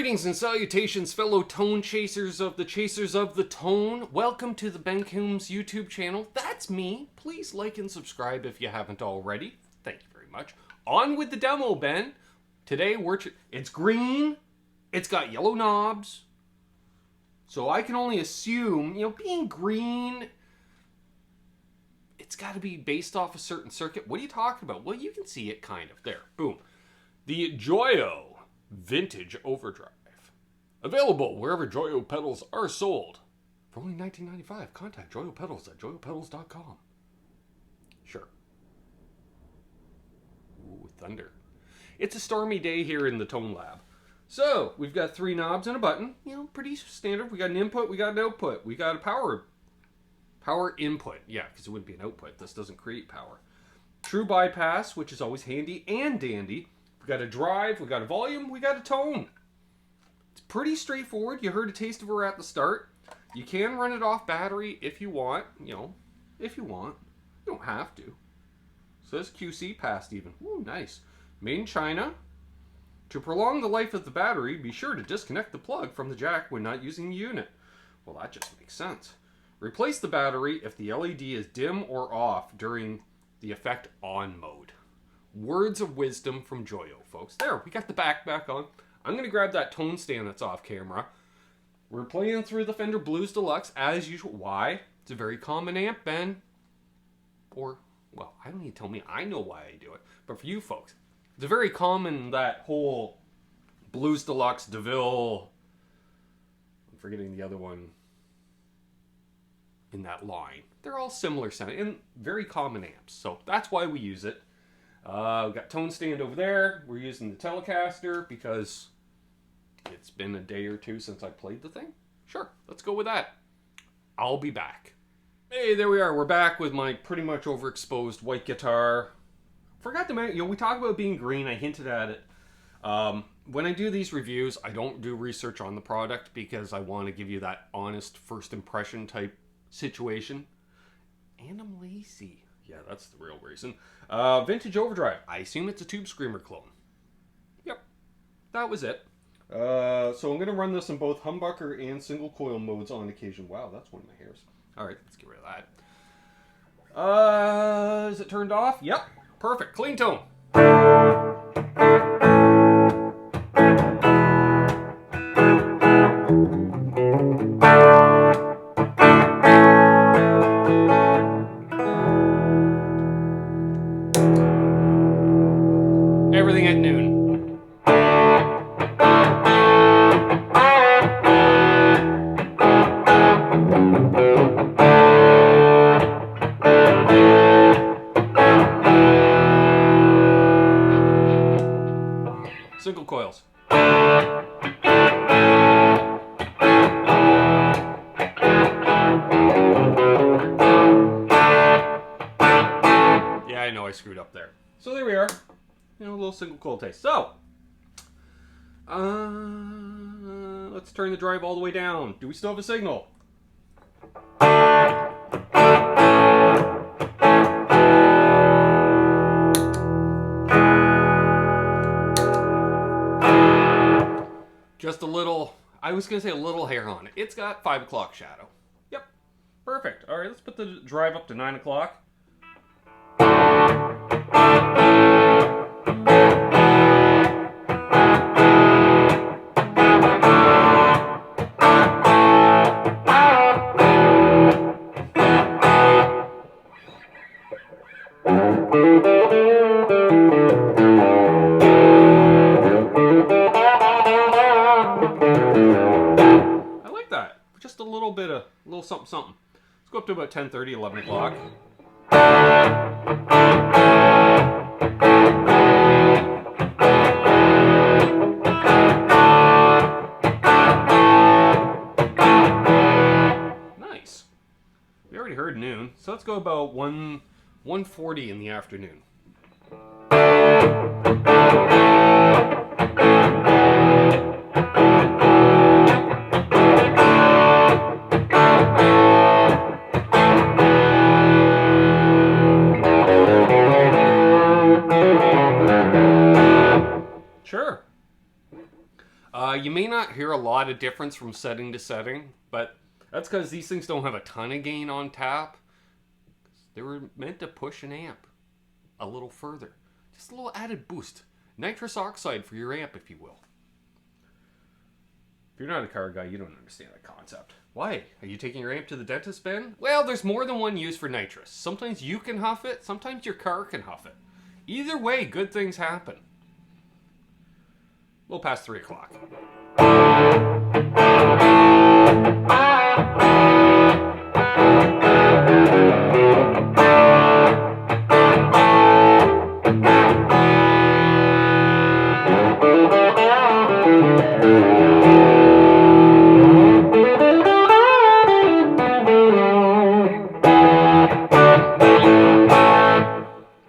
Greetings and salutations, fellow tone chasers of the tone. Welcome to the Ben Coombs YouTube channel. That's me. Please like and subscribe if you haven't already. Thank you very much. On with the demo, Ben. Today it's green. It's got yellow knobs. So I can only assume, being green, it's got to be based off a certain circuit. What are you talking about? Well, you can see it kind of. There. Boom. The Joyo Vintage Overdrive. Available wherever Joyo pedals are sold. For only $19.95. Contact Joyo Pedals at joyopedals.com. Sure. Ooh, thunder. It's a stormy day here in the Tone Lab. So, we've got 3 knobs and a button. Pretty standard. We got an input, we got an output. We got a power input. Yeah, because it wouldn't be an output. This doesn't create power. True bypass, which is always handy and dandy. We got a drive, we got a volume, we got a tone. It's pretty straightforward. You heard a taste of her at the start. You can run it off battery if you want. If you want. You don't have to. Says QC passed even. Ooh, nice. Made in China. To prolong the life of the battery, be sure to disconnect the plug from the jack when not using the unit. Well, that just makes sense. Replace the battery if the LED is dim or off during the effect on mode. Words of wisdom from Joyo, folks. There, we got the back on. I'm going to grab that tone stand that's off camera. We're playing through the Fender Blues Deluxe as usual. Why? It's a very common amp, Ben. Or, well, I don't need to tell me. I know why I do it. But for you folks, it's a very common, that whole Blues Deluxe, DeVille, I'm forgetting the other one in that line. They're all similar sounding and very common amps. So that's why we use it. We've got tone stand over there. We're using the Telecaster because it's been a day or two since I played the thing. Sure, let's go with that. I'll be back. Hey, there we are. We're back with my pretty much overexposed white guitar. Forgot to mention, we talk about being green. I hinted at it. When I do these reviews, I don't do research on the product because I want to give you that honest first impression type situation. And I'm lazy. Yeah, that's the real reason. Vintage Overdrive. I assume it's a Tube Screamer clone. Yep, that was it. So I'm going to run this in both humbucker and single coil modes on occasion. Wow, that's one of my hairs. All right, let's get rid of that. Is it turned off? Yep, perfect. Clean tone. Everything at noon. Single coils. Yeah, I know I screwed up there. So there we are. A little single coil taste. So, let's turn the drive all the way down. Do we still have a signal? Just a little, I was going to say a little hair on it. It's got 5 o'clock shadow. Yep, perfect. All right, let's put the drive up to 9 o'clock. I like that. Just a little bit of, a little something, something. Let's go up to about 10:30, 11 o'clock. Nice. We already heard noon, so let's go about 1:40 in the afternoon. Sure. You may not hear a lot of difference from setting to setting, but that's because these things don't have a ton of gain on tap. They were meant to push an amp a little further. Just a little added boost. Nitrous oxide for your amp, if you will. If you're not a car guy, you don't understand that concept. Why? Are you taking your amp to the dentist, Ben? Well, there's more than one use for nitrous. Sometimes you can huff it, sometimes your car can huff it. Either way, good things happen. A little past 3 o'clock.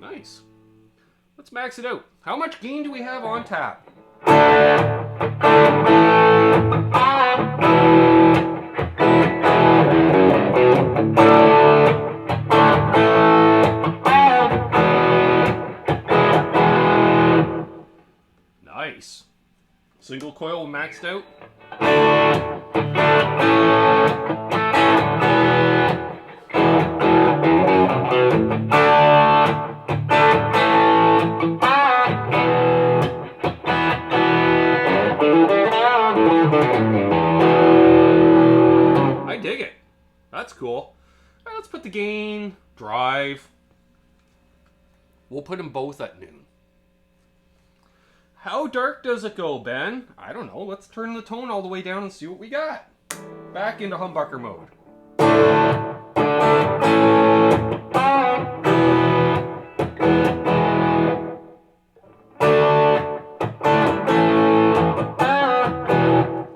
Nice. Let's max it out. How much gain do we have on tap? Nice. Single coil maxed out. I dig it. That's cool. All right, let's put the gain, drive. We'll put them both at noon. How dark does it go, Ben? I don't know. Let's turn the tone all the way down and see what we got. Back into humbucker mode.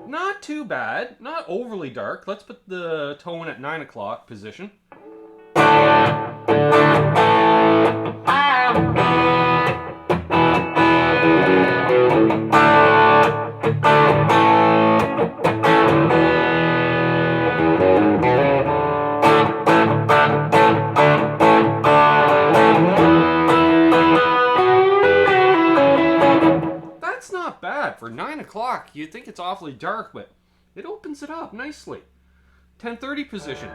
Not too bad. Not overly dark. Let's put the tone at 9 o'clock position. That's not bad. For 9 o'clock, you'd think it's awfully dark, but it opens it up nicely. 10:30 position.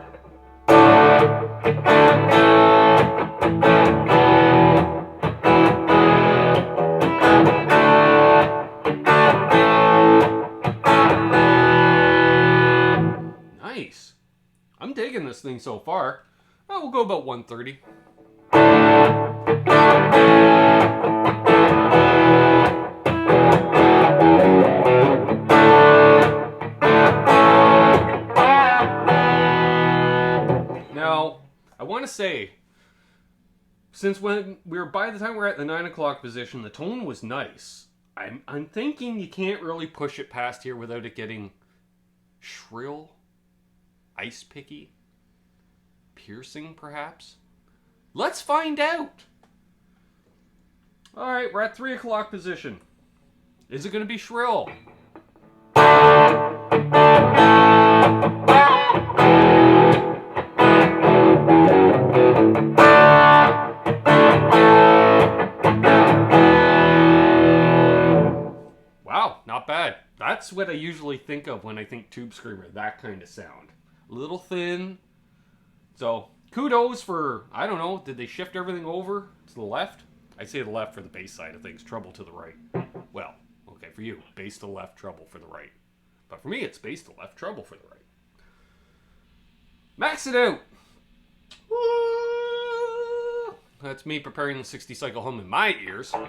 Nice. I'm digging this thing so far. Oh, we'll go about 1:30. Now, I want to say, since when by the time we're at the 9 o'clock position, the tone was nice. I'm thinking you can't really push it past here without it getting shrill, ice picky, piercing perhaps. Let's find out. All right, we're at 3 o'clock position. Is it going to be shrill? Wow, not bad. That's what I usually think of when I think Tube Screamer, that kind of sound. A little thin. So, kudos for, I don't know, did they shift everything over to the left? I say the left for the bass side of things, treble to the right. Well, okay, for you, bass to left, treble for the right. But for me, it's bass to left, treble for the right. Max it out! Woo! That's me preparing the 60 cycle hum in my ears. Woo!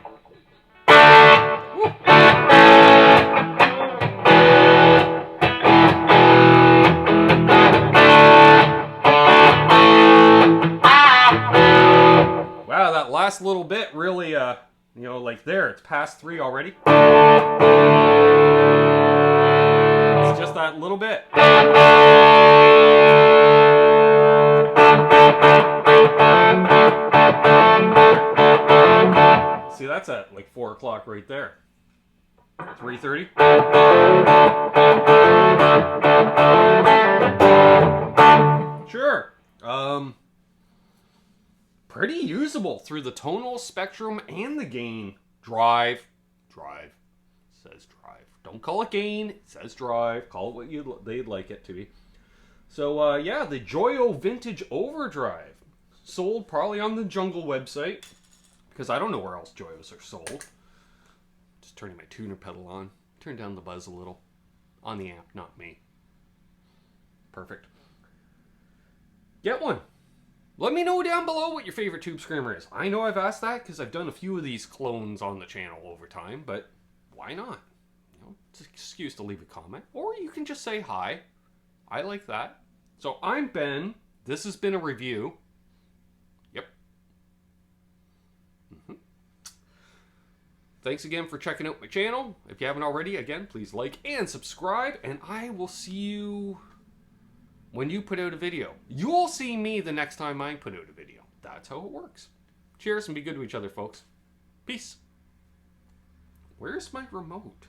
Wow, that last little bit really, you know, like there, it's past 3 already. It's just that little bit. See, that's at like 4 o'clock right there. 3:30. Sure. Pretty usable through the tonal spectrum and the gain. Drive. says drive. Don't call it gain. It says drive. Call it what they'd like it to be. So, yeah, the Joyo Vintage Overdrive. Sold probably on the Jungle website, because I don't know where else Joyos are sold. Just turning my tuner pedal on. Turn down the buzz a little. On the amp, not me. Perfect. Get one. Let me know down below what your favorite tube screamer is. I know I've asked that because I've done a few of these clones on the channel over time, but why not? You know, it's an excuse to leave a comment. Or you can just say hi. I like that. So I'm Ben. This has been a review. Yep. Thanks again for checking out my channel. If you haven't already, again, please like and subscribe. And I will see you when you put out a video. You'll see me the next time I put out a video. That's how it works. Cheers and be good to each other, folks. Peace. Where's my remote?